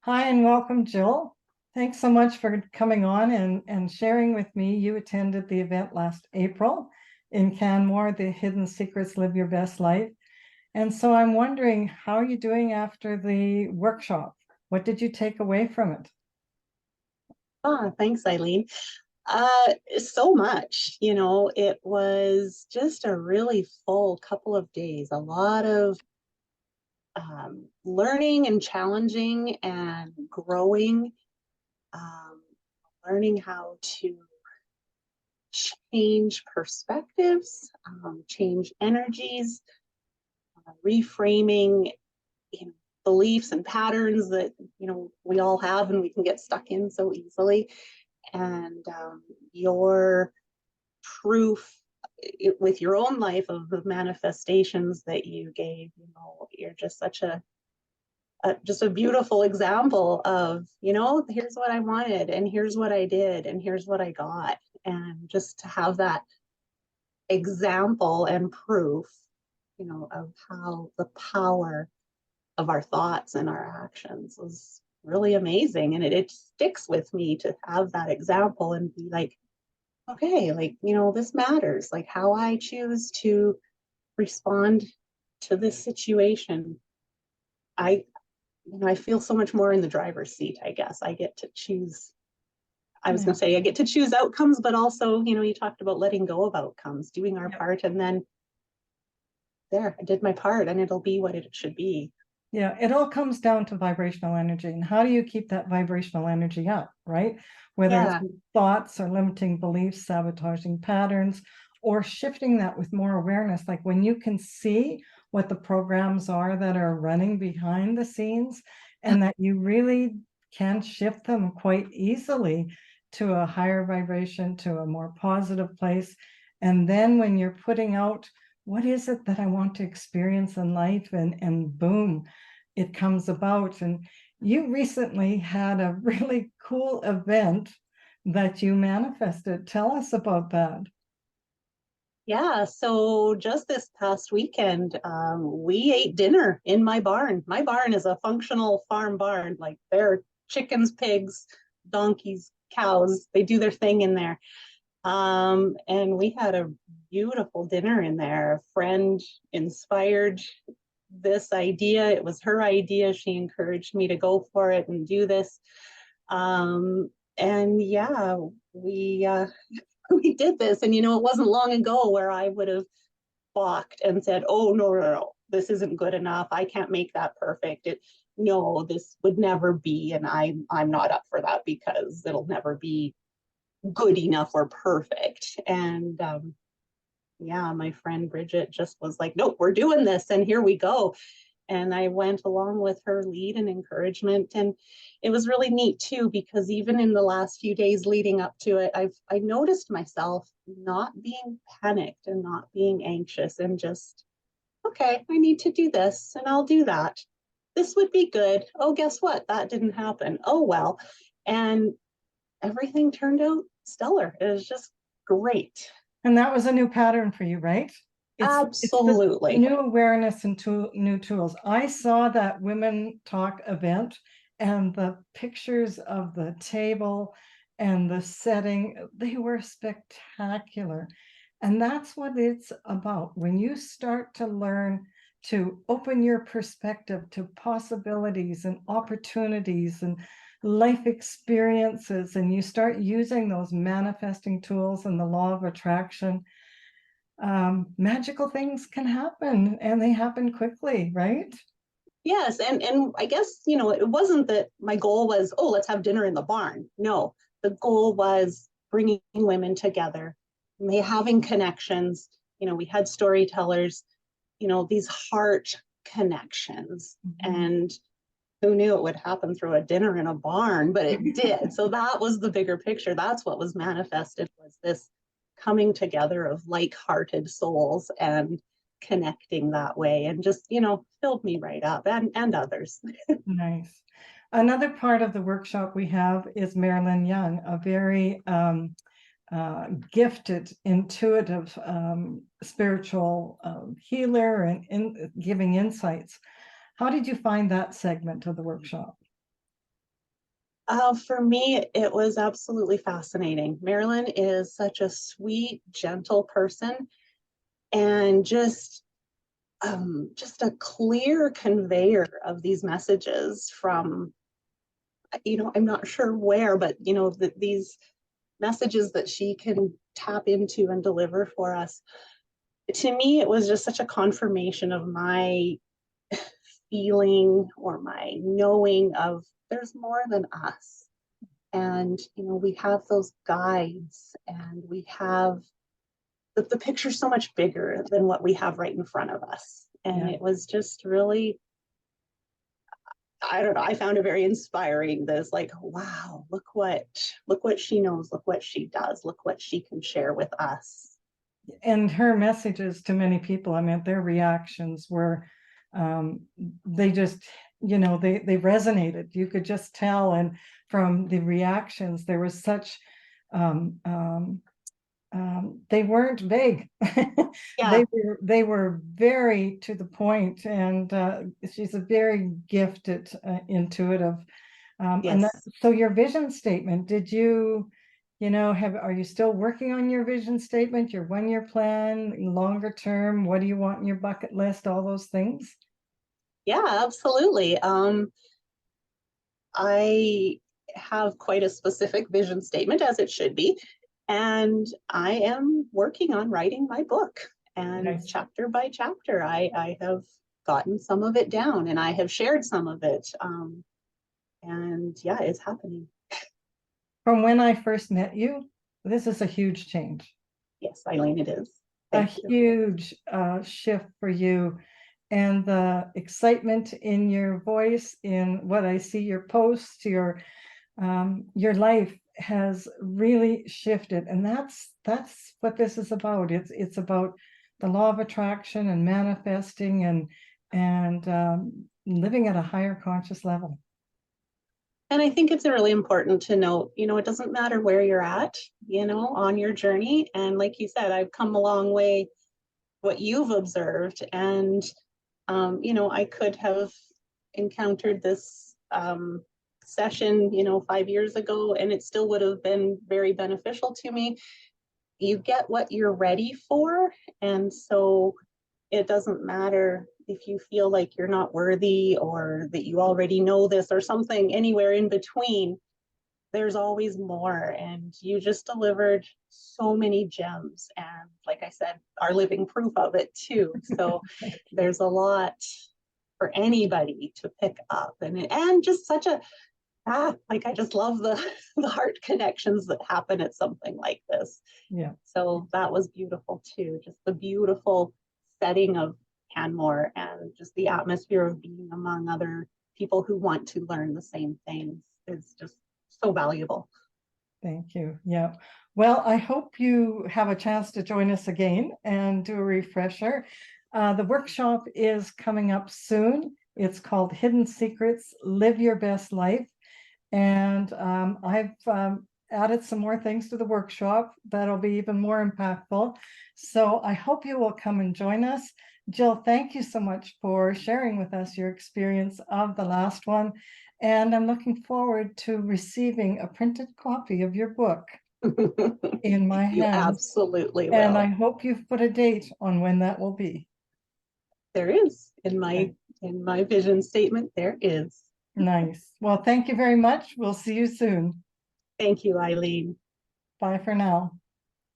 Hi and welcome, Jill. Thanks so much for coming on and sharing with me. You attended the event last April in Canmore, The Hidden Secrets Live Your Best Life. And so I'm wondering, how are you doing after the workshop? What did you take away from it? Thanks, Eileen. So much, it was just a really full couple of days, a lot of learning and challenging and growing, um, learning how to change perspectives, change energies, reframing, beliefs and patterns that, we all have and we can get stuck in so easily. And your proof with your own life of the manifestations that you gave, you're just such just a beautiful example of, here's what I wanted and here's what I did and here's what I got. And just to have that example and proof, of how the power of our thoughts and our actions was really amazing. And it sticks with me to have that example and be like, okay, like, this matters, like how I choose to respond to this situation. I feel so much more in the driver's seat, I guess. I get to choose. I was Yeah. going to say I get to choose outcomes, but also, you talked about letting go of outcomes, doing our Yeah. part, and then there, I did my part, and it'll be what it should be. Yeah, it all comes down to vibrational energy. And how do you keep that vibrational energy up, right? Whether it's Yeah, thoughts or limiting beliefs, sabotaging patterns, or shifting that with more awareness. Like when you can see what the programs are that are running behind the scenes, and that you really can shift them quite easily to a higher vibration, to a more positive place. And then when you're putting out, what is it that I want to experience in life? And boom, it comes about. And you recently had a really cool event that you manifested. Tell us about that. yeah. So just this past weekend, we ate dinner in my barn. My barn is a functional farm barn. Like there are chickens, pigs, donkeys, cows. They do their thing in there. And we had a beautiful dinner in there. A friend inspired this idea. It was her idea. She encouraged me to go for it and do this. And yeah, we we did this. And it wasn't long ago where I would have balked and said, "Oh no, no, no, this isn't good enough. I can't make that perfect. No, this would never be, and I'm not up for that because it'll never be good enough or perfect." And yeah, my friend Bridget just was like, "Nope, we're doing this, and here we go." And I went along with her lead and encouragement, and it was really neat too because even in the last few days leading up to it, I noticed myself not being panicked and not being anxious, and just, okay, I need to do this, and I'll do that. This would be good. Oh, guess what? That didn't happen. Oh well. And everything turned out stellar. It was just great. And that was a new pattern for you, right? It's this Absolutely. new awareness and new tools. I saw that Women Talk event, and the pictures of the table and the setting, they were spectacular. And that's what it's about. When you start to learn to open your perspective to possibilities and opportunities and life experiences, and you start using those manifesting tools and the law of attraction, magical things can happen, and they happen quickly, right? Yes, and I guess, it wasn't that my goal was, oh, let's have dinner in the barn. No, the goal was bringing women together, having connections. We had storytellers, these heart connections. Mhm. And who knew it would happen through a dinner in a barn, but it did. So that was the bigger picture. That's what was manifested, was this coming together of like-hearted souls and connecting that way, and just, filled me right up, and others. Nice. Another part of the workshop we have is Marilyn Young, a very gifted, intuitive, spiritual healer and giving insights. How did you find that segment of the workshop? For me, it was absolutely fascinating. Marilyn is such a sweet, gentle person, and just a clear conveyor of these messages from, I'm not sure where, but these messages that she can tap into and deliver for us. To me, it was just such a confirmation of my feeling or my knowing of there's more than us. And, we have those guides, and we have the picture's so much bigger than what we have right in front of us. And Yeah. it was just really, I don't know, I found it very inspiring. This, like, wow, look what she knows, look what she does, look what she can share with us. And her messages to many people, I mean, their reactions were, um, they just, they resonated. You could just tell. And from the reactions, there was such, um, um, they weren't vague. Yeah, They were very to the point, and she's a very gifted, intuitive. And that, yes. so your vision statement, did you, are you still working on your vision statement, your 1-year plan, longer term? What do you want in your bucket list? All those things? Yeah, absolutely. I have quite a specific vision statement, as it should be, and I am working on writing my book. And Nice. chapter by chapter, I have gotten some of it down, and I have shared some of it. And yeah, it's happening. From when I first met you, this is a huge change, Yes, Eileen, it is. a Thank you. huge shift for you. And the excitement in your voice, in what I see, your posts, your life has really shifted. And that's what this is about. It's about the law of attraction and manifesting, and living at a higher conscious level. And I think it's really important to note, it doesn't matter where you're at, on your journey. And like you said, I've come a long way, what you've observed. And, I could have encountered this session, 5 years ago, and it still would have been very beneficial to me. You get what you're ready for. And so it doesn't matter if you feel like you're not worthy, or that you already know this, or something anywhere in between. There's always more, and you just delivered so many gems, and like I said, are living proof of it too. So there's a lot for anybody to pick up, and just such a like, I just love the the heart connections that happen at something like this. Yeah. So that was beautiful too. Just the beautiful setting of Canmore, and just the atmosphere of being among other people who want to learn the same things is just so valuable. Thank you. Yeah. Well, I hope you have a chance to join us again and do a refresher. The workshop is coming up soon. It's called Hidden Secrets, Live Your Best Life. And I've added some more things to the workshop that'll be even more impactful. So I hope you will come and join us. Jill, thank you so much for sharing with us your experience of the last one. And I'm looking forward to receiving a printed copy of your book in my You hands. absolutely And I will. hope you've put a date on when that will be. There is in my vision statement. There is. Nice. Well, thank you very much. We'll see you soon. Thank you, Eileen. Bye for now.